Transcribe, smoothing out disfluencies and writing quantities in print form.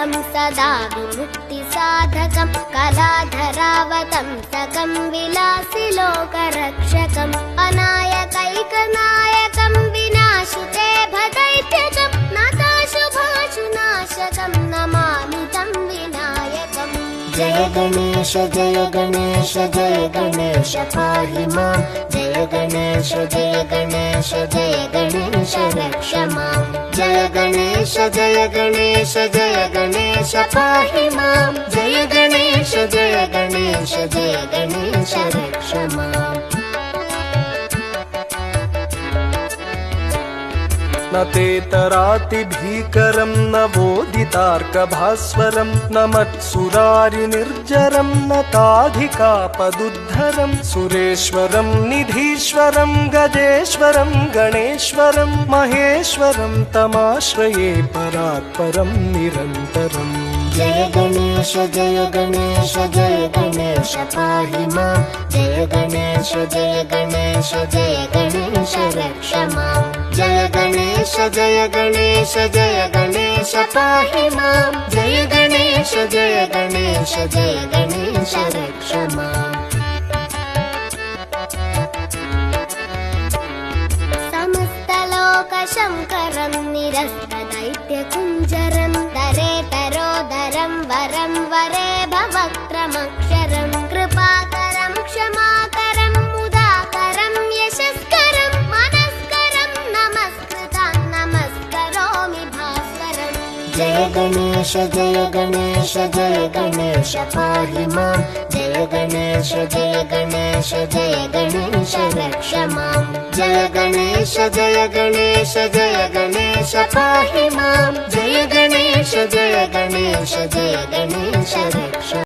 कलाधरावतंसकं सदा विमुक्तिसाधकं कलाधरावतंसकं विलासिलोकरक्षकम् अनायकैकनायकं विनाशिते भदैत्यकं नताशुभाशुनाशकं नमामि तं विनायकम्। जय गणेश जय गणेश जय गणेश पाहि मां। जय गणेश जय गणेश जय गणेश रक्ष मां। जय गणेश जय गणेश जय गणेश पाहि मां। जय गणेश जय गणेश जय गणेश रक्ष मां। न तेतरातिभीकरं न वोदितार्कभास्वरं न मत्सुरारिनिर्जरं न ताधिकापदुद्धरं सुरेश्वरं निधीश्वरं गजेश्वरं गणेश्वरं महेश्वरं तमाश्रये परात्परं निरन्तरम्। जय गणेश जय गणेश जय गणेश पाहि मां। जय गणेश जय गणेश जय गणेश रक्ष मां। जय गणेश जय गणेश जय गणेश पाहि मां। जय गणेश जय गणेश जय गणेश रक्ष मां। समस्तलोकशङ्करं निरस्तदैत्यकुञ्जरं दरेतरोदरं वरं वरे भवक्त्रमक्षरं कृपाकरं क्षमाकरं मुदाकरं यशस्करं मनस्करं नमस्कृतं नमस्करोमि भास्करम्। जय गणेश जय गणेश जय गणेश पाहि मां। जय गणेश जय गणेश जय गणेश रक्ष मां। जय गणेश जय गणेश जय गणेश पाहि मां। जय गणेश जय गणेश जय गणेश रक्ष